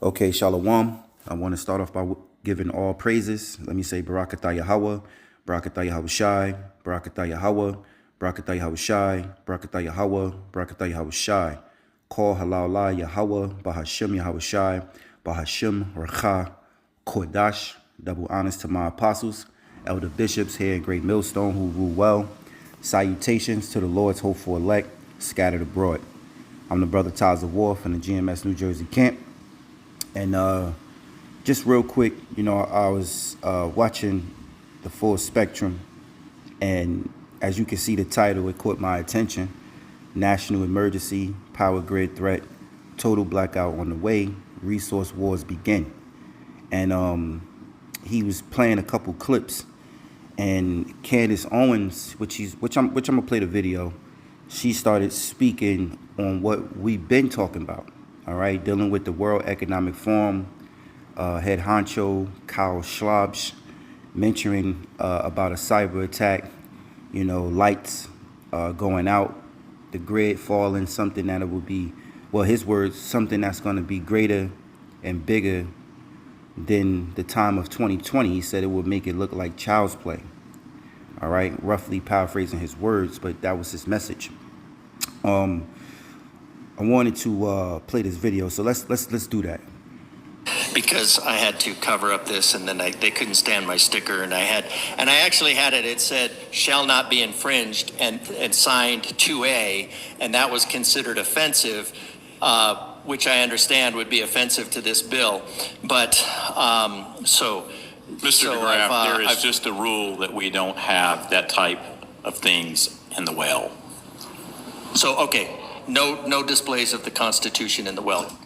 Okay, Shalom. I want to start off by giving all praises. Let me say Barakatah Yahweh, Barakatah Yahweh Shai, Barakatah Yahweh, Barakatah Yahweh Shai, Barakatah Yahweh, Barakatah Yahweh Shai. Call Halal La Yahweh, Bahashim Yahweh Shai, Bahashim Racha, Kodash. Double honors to my apostles, elder bishops here in Great Millstone who rule well. Salutations to the Lord's hopeful elect scattered abroad. I'm the brother Tyler War from the GMS New Jersey camp. And just real quick, I was watching the full spectrum, and as you can see the title, it caught my attention. National emergency, power grid threat, total blackout on the way, resource wars begin. And he was playing a couple clips, and Candace Owens, which I'm gonna play the video, she started speaking on what we've been talking about. All right, dealing with the World Economic Forum, head honcho Kyle Schlabsch mentioning about a cyber attack, lights going out, the grid falling, something that it will be, well, his words, something that's going to be greater and bigger than the time of 2020. He said it would make it look like child's play. All right, roughly paraphrasing his words, but that was his message. I wanted to play this video, so let's do that. Because I had to cover up this, and then they couldn't stand my sticker, and I actually had it. It said "shall not be infringed" and signed 2A, and that was considered offensive, which I understand would be offensive to this bill. But Mr. DeGraff, there is just a rule that we don't have that type of things in the well. So okay. No displays of the Constitution in the well.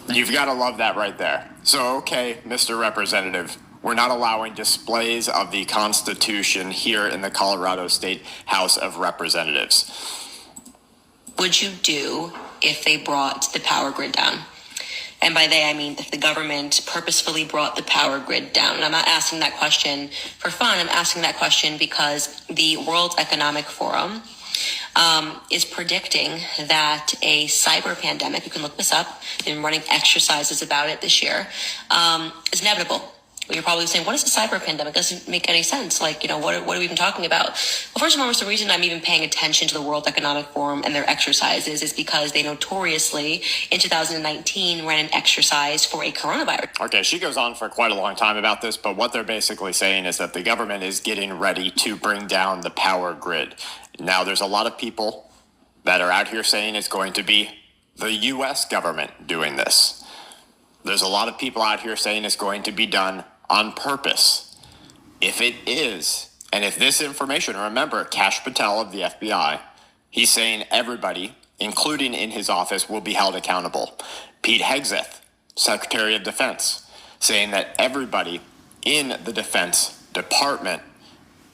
You've got to love that right there. So, okay, Mr. Representative, we're not allowing displays of the Constitution here in the Colorado State House of Representatives. Would you do if they brought the power grid down? And by they, I mean if the government purposefully brought the power grid down. And I'm not asking that question for fun. I'm asking that question because the World Economic Forum is predicting that a cyber pandemic, you can look this up, they've been running exercises about it this year, is inevitable. You're probably saying, what is a cyber pandemic? Doesn't make any sense. Like, what are we even talking about? Well, first and foremost, the reason I'm even paying attention to the World Economic Forum and their exercises is because they notoriously, in 2019, ran an exercise for a coronavirus. Okay, she goes on for quite a long time about this, but what they're basically saying is that the government is getting ready to bring down the power grid. Now, there's a lot of people that are out here saying it's going to be the U.S. government doing this. There's a lot of people out here saying it's going to be done on purpose. If it is, and if this information, remember, Kash Patel of the FBI, he's saying everybody, including in his office, will be held accountable. Pete Hegseth, Secretary of Defense, saying that everybody in the Defense Department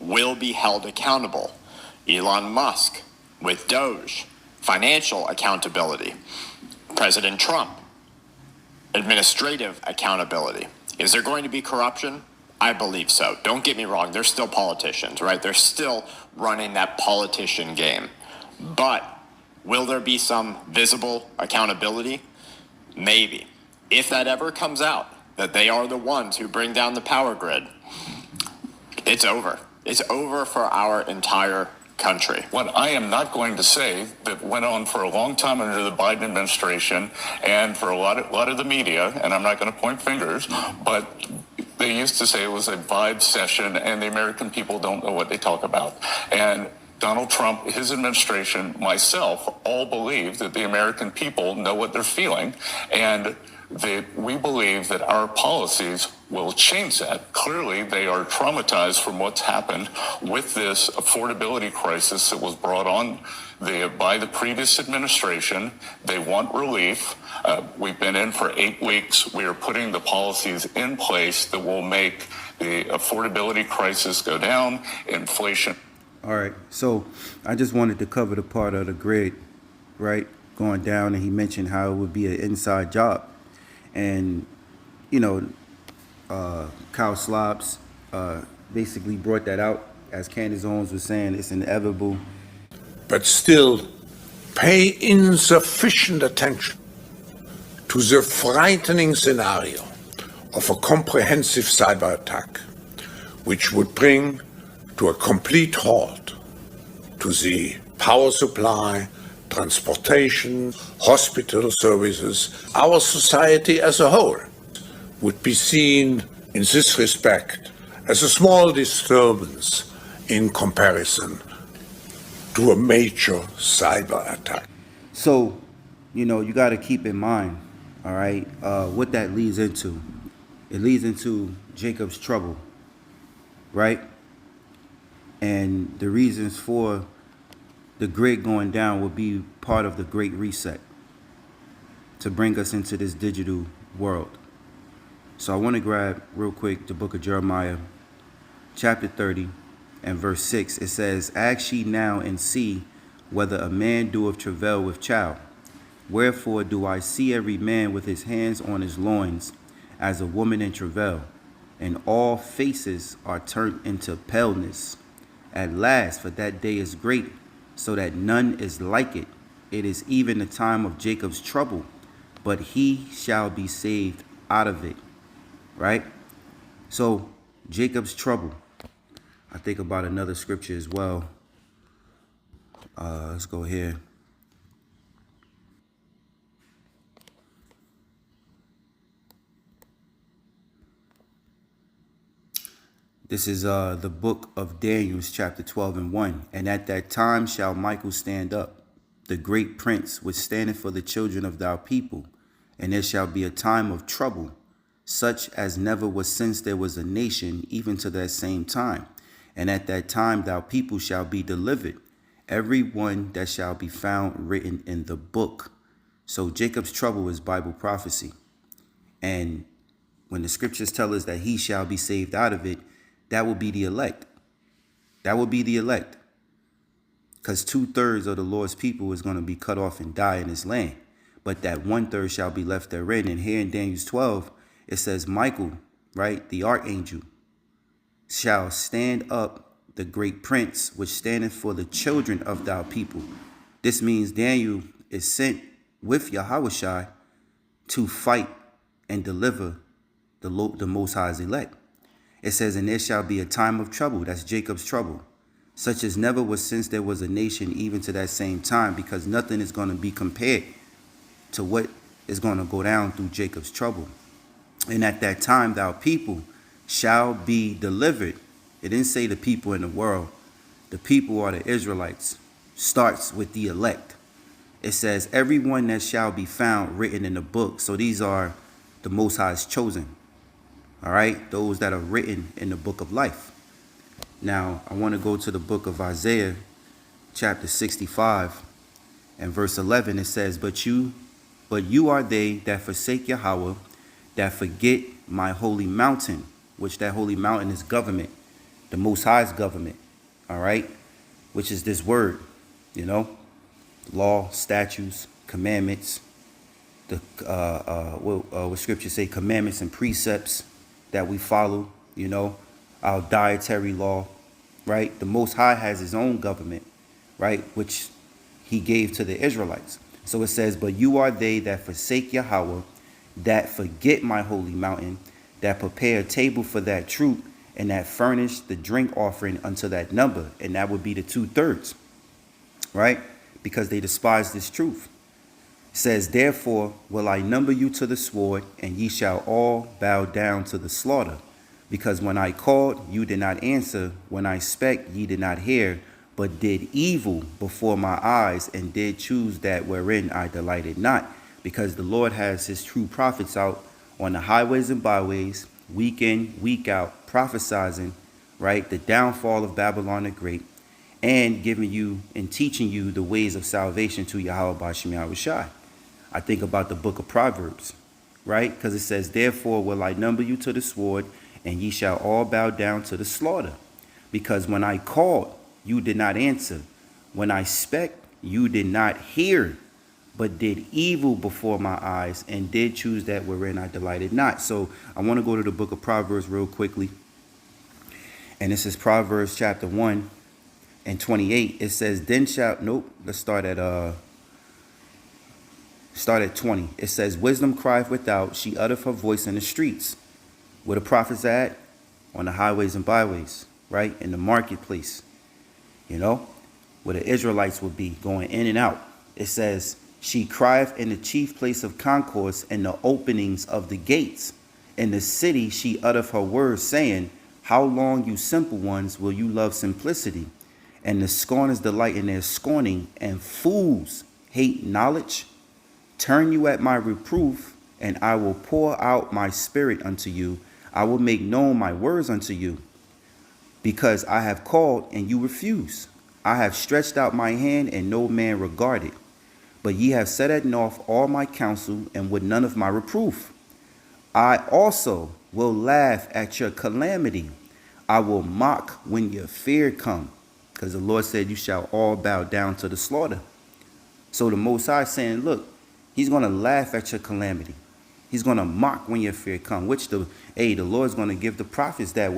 will be held accountable. Elon Musk with Doge, financial accountability. President Trump, administrative accountability. Is there going to be corruption? I believe so. Don't get me wrong. They're still politicians, right? They're still running that politician game. But will there be some visible accountability? Maybe. If that ever comes out, that they are the ones who bring down the power grid, it's over. It's over for our entire country. What I am not going to say that went on for a long time under the Biden administration and for a lot of the media, and I'm not going to point fingers, but they used to say it was a vibe session and the American people don't know what they talk about. And Donald Trump, his administration, myself, all believe that the American people know what they're feeling, and that we believe that our policies will change that. Clearly, they are traumatized from what's happened with this affordability crisis that was brought on by the previous administration. They want relief. We've been in for 8 weeks. We are putting the policies in place that will make the affordability crisis go down, inflation. All right, so I just wanted to cover the part of the grid, right, going down, and he mentioned how it would be an inside job. And, Kyle Schlabsch basically brought that out. As Candace Owens was saying, it's inevitable. But still, pay insufficient attention to the frightening scenario of a comprehensive cyber attack, which would bring to a complete halt to the power supply, transportation, hospital services, our society as a whole would be seen in this respect as a small disturbance in comparison to a major cyber attack. So, you got to keep in mind, all right, what that leads into. It leads into Jacob's trouble, right? And the reasons for the grid going down will be part of the Great Reset to bring us into this digital world. So I want to grab real quick the book of Jeremiah, chapter 30 and verse 6. It says, "Ask ye now and see whether a man doeth travail with child. Wherefore do I see every man with his hands on his loins as a woman in travail, and all faces are turned into paleness. At last, for that day is great, so that none is like it. It is even the time of Jacob's trouble, but he shall be saved out of it." Right? So, Jacob's trouble. I think about another scripture as well. Let's go here. This is the book of Daniel, chapter 12 and 1. "And at that time shall Michael stand up, the great prince, which standeth for the children of thy people. And there shall be a time of trouble, such as never was since there was a nation, even to that same time. And at that time thy people shall be delivered, every one that shall be found written in the book." So Jacob's trouble is Bible prophecy. And when the scriptures tell us that he shall be saved out of it, that will be the elect. That will be the elect. Because 2/3 of the Lord's people is going to be cut off and die in his land. But that 1/3 shall be left therein. And here in Daniel 12, it says Michael, right, the archangel, shall stand up, the great prince, which standeth for the children of thy people. This means Daniel is sent with Yahushua to fight and deliver the Most High's elect. It says, "And there shall be a time of trouble," that's Jacob's trouble, "such as never was since there was a nation, even to that same time," because nothing is going to be compared to what is going to go down through Jacob's trouble. "And at that time thy people shall be delivered." It didn't say the people in the world. The people are the Israelites. Starts with the elect. It says, "Everyone that shall be found written in the book." So these are the Most High's chosen. All right, those that are written in the book of life. Now, I want to go to the book of Isaiah, chapter 65 and verse 11. It says, but you are they that forsake Yahweh, that forget my holy mountain," which that holy mountain is government, the Most High's government, all right, which is this word, law, statutes, commandments, what scriptures say, commandments and precepts that we follow, our dietary law, right? The Most High has his own government, right, which he gave to the Israelites. So it says, "But you are they that forsake Yahweh, that forget my holy mountain, that prepare a table for that troop, and that furnish the drink offering unto that number." And that would be the 2/3, right? Because they despise this truth. It says, "Therefore will I number you to the sword, and ye shall all bow down to the slaughter. Because when I called, you did not answer. When I spake, ye did not hear, but did evil before my eyes, and did choose that wherein I delighted not." Because the Lord has his true prophets out on the highways and byways, week in, week out, prophesizing, right, the downfall of Babylon the Great, and giving you and teaching you the ways of salvation to Yahweh B'Shem Yahushai. I think about the book of Proverbs, right? Because it says, "Therefore will I number you to the sword, and ye shall all bow down to the slaughter. Because when I called, you did not answer. When I spake, you did not hear, but did evil before my eyes, and did choose that wherein I delighted not." So I want to go to the book of Proverbs real quickly. And this is Proverbs chapter 1 and 28. It says, let's start at Start at 20. It says, wisdom crieth without, she uttereth her voice in the streets. Where the prophets at? On the highways and byways, right? In the marketplace, you know, where the Israelites would be going in and out. It says, she crieth in the chief place of concourse and the openings of the gates. In the city she uttereth her words, saying, how long, you simple ones, will you love simplicity? And the scorners delight in their scorning, and fools hate knowledge. Turn you at my reproof, and I will pour out my spirit unto you. I will make known my words unto you. Because I have called, and you refuse. I have stretched out my hand, and no man regarded. But ye have set at naught all my counsel, and would none of my reproof. I also will laugh at your calamity. I will mock when your fear come. Because the Lord said, you shall all bow down to the slaughter. So the Most High is saying, look, he's going to laugh at your calamity. He's going to mock when your fear come, which the Lord's going to give the prophets that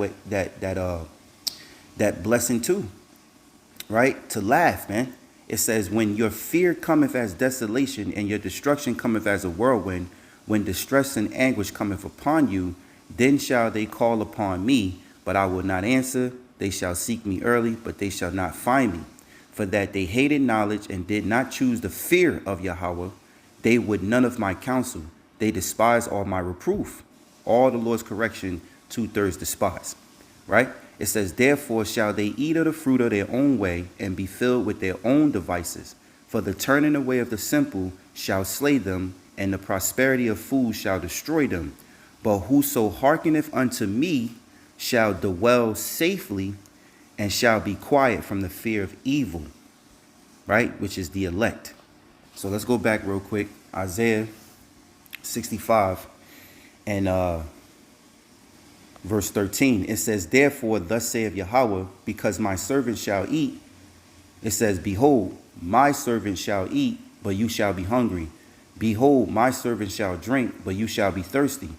blessing too, right? To laugh, man. It says, when your fear cometh as desolation and your destruction cometh as a whirlwind, when distress and anguish cometh upon you, then shall they call upon me, but I will not answer. They shall seek me early, but they shall not find me. For that they hated knowledge and did not choose the fear of Yahweh, they would none of my counsel. They despise all my reproof. All the Lord's correction, 2/3 despise. Right? It says, therefore shall they eat of the fruit of their own way and be filled with their own devices. For the turning away of the simple shall slay them, and the prosperity of fools shall destroy them. But whoso hearkeneth unto me shall dwell safely and shall be quiet from the fear of evil. Right? Which is the elect. So let's go back real quick. Isaiah 65 and verse 13. It says, therefore, thus saith Yahweh, because my servant shall eat. It says, behold, my servant shall eat, but you shall be hungry. Behold, my servant shall drink, but you shall be thirsty.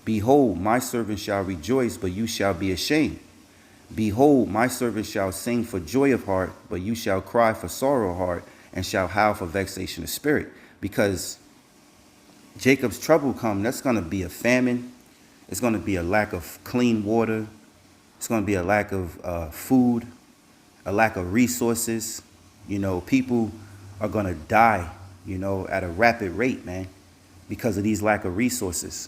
Behold, my servant shall rejoice, but you shall be ashamed. Behold, my servant shall sing for joy of heart, but you shall cry for sorrow of heart, and shall howl for vexation of spirit. Because Jacob's trouble come, that's going to be a famine. It's going to be a lack of clean water. It's going to be a lack of food, a lack of resources. You know, people are going to die, you know, at a rapid rate, man, because of these lack of resources.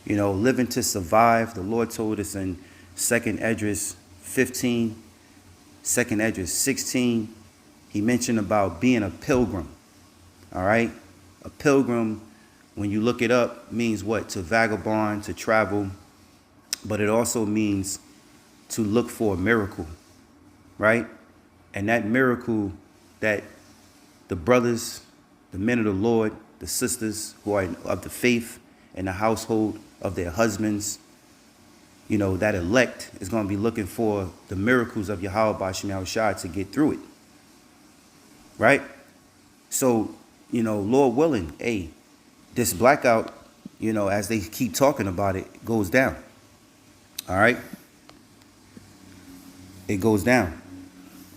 You know, living to survive. The Lord told us in 2nd Esdras 15, 2nd Esdras 16, he mentioned about being a pilgrim. All right. A pilgrim, when you look it up, means what? To vagabond, to travel. But it also means to look for a miracle. Right. And that miracle that the brothers, the men of the Lord, the sisters who are of the faith in the household of their husbands, you know, that elect is going to be looking for the miracles of Yahweh B'Shem Yahushua to get through it. Right? So, you know, Lord willing, hey, this blackout, you know, as they keep talking about it, goes down. All right? It goes down.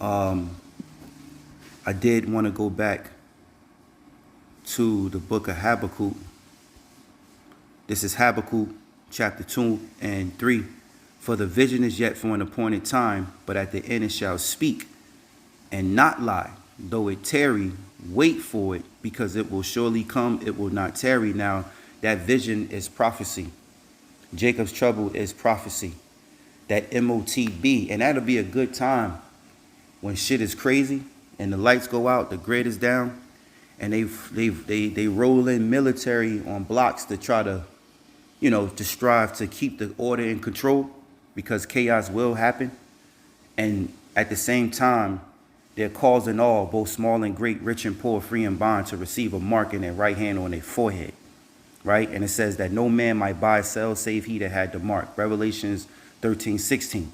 I did want to go back to the book of Habakkuk. This is Habakkuk chapter 2 and 3. For the vision is yet for an appointed time, but at the end it shall speak and not lie. Though it tarry, wait for it, because it will surely come, it will not tarry. Now, that vision is prophecy. Jacob's trouble is prophecy. That MOTB, and that'll be a good time when shit is crazy and the lights go out, the grid is down, and they roll in military on blocks to try to, you know, to strive to keep the order in control, because chaos will happen. And at the same time, they're causing all, both small and great, rich and poor, free and bond, to receive a mark in their right hand or on their forehead. Right? And it says that no man might buy or sell save he that had the mark. Revelations 13:16.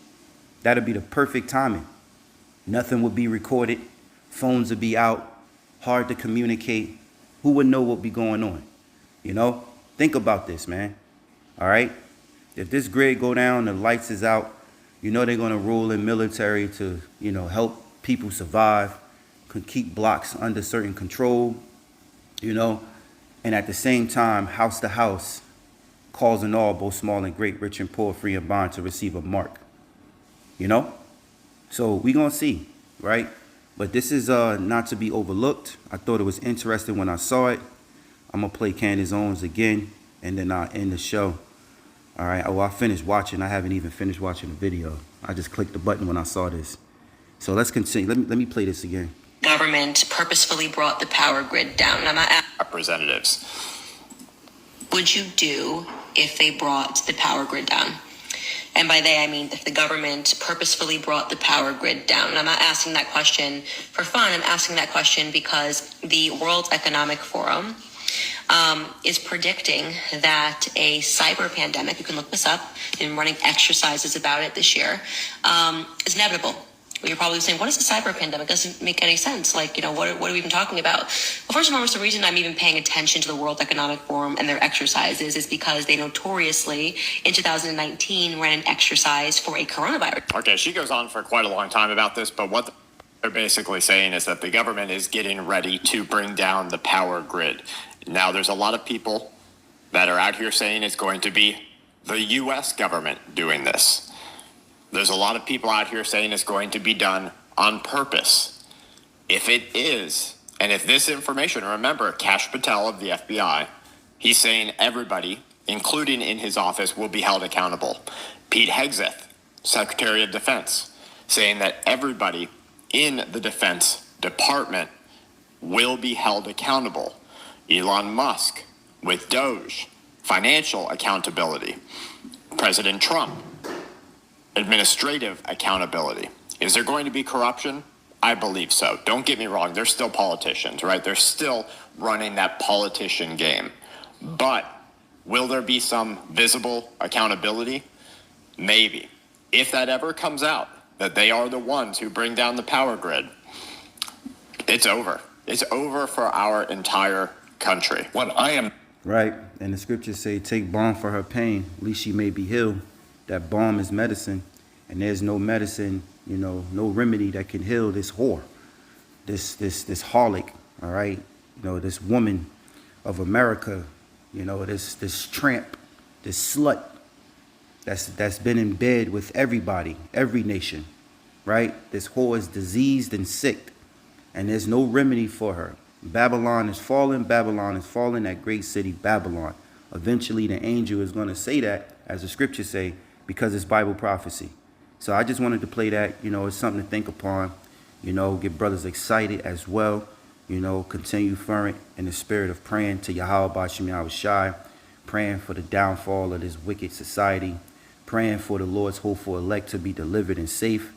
That'll be the perfect timing. Nothing would be recorded. Phones would be out. Hard to communicate. Who would know what be going on? You know? Think about this, man. All right? If this grid go down, the lights is out, you know they're going to roll in military to, you know, help people survive, could keep blocks under certain control, you know, and at the same time, house to house, causing all, both small and great, rich and poor, free and bond, to receive a mark. You know? So we gonna see, right? But this is not to be overlooked. I thought it was interesting when I saw it. I'm gonna play Candace Owens again, and then I'll end the show. All right. Oh, I finished watching. I haven't even finished watching the video. I just clicked the button when I saw this. So let's continue. Let me play this again. Government purposefully brought the power grid down. And I'm not asking Representatives. would you do if they brought the power grid down? And by they, I mean if the government purposefully brought the power grid down. And I'm not asking that question for fun. I'm asking that question because the World Economic Forum is predicting that a cyber pandemic, you can look this up, they've been running exercises about it this year, is inevitable. Well, you're probably saying, what is a cyber pandemic? It doesn't make any sense. Like, what are we even talking about? Well, first and foremost, the reason I'm even paying attention to the World Economic Forum and their exercises is because they notoriously, in 2019, ran an exercise for a coronavirus. Okay, she goes on for quite a long time about this, but what they're basically saying is that the government is getting ready to bring down the power grid. Now, there's a lot of people that are out here saying it's going to be the U.S. government doing this. There's a lot of people out here saying it's going to be done on purpose. If it is, and if this information, remember, Kash Patel of the FBI, he's saying everybody, including in his office, will be held accountable. Pete Hegseth, Secretary of Defense, saying that everybody in the Defense Department will be held accountable. Elon Musk with Doge, financial accountability. President Trump, administrative accountability. Is there going to be corruption? I believe so. Don't get me wrong. They're still politicians, right? They're still running that politician game. But will there be some visible accountability? Maybe. If that ever comes out, that they are the ones who bring down the power grid, it's over. It's over for our entire country. What I am Right. And the scriptures say, take balm for her pain, least she may be healed. That balm is medicine. And there's no medicine, no remedy that can heal this whore, this harlot, all right? This woman of America, this tramp, this slut that's been in bed with everybody, every nation, right? This whore is diseased and sick, and there's no remedy for her. Babylon is falling, that great city, Babylon. Eventually, the angel is going to say that, as the scriptures say, because it's Bible prophecy. So I just wanted to play that. It's something to think upon. Get brothers excited as well. Continue fervent in the spirit of praying to Yahweh Ba'ashem Yahweh Shai, praying for the downfall of this wicked society, praying for the Lord's hopeful elect to be delivered and safe.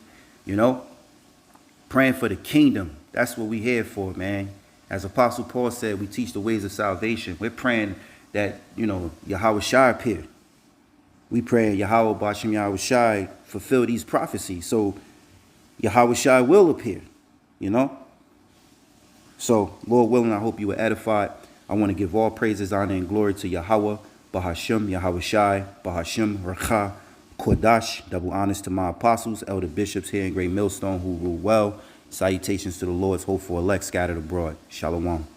Praying for the kingdom. That's what we're here for, man. As Apostle Paul said, we teach the ways of salvation. We're praying that, Yahweh Shai appear. We pray Yahweh Ba'ashem Yahweh Shai fulfill these prophecies. So Yahweh Shai will appear, So, Lord willing, I hope you were edified. I want to give all praises, honor, and glory to Yahweh, Bahashem, Yahweh Shai, Bahashem, Racha, Kodash. Double honors to my apostles, elder bishops here in Great Millstone who rule well. Salutations to the Lord's hopeful elect scattered abroad. Shalom.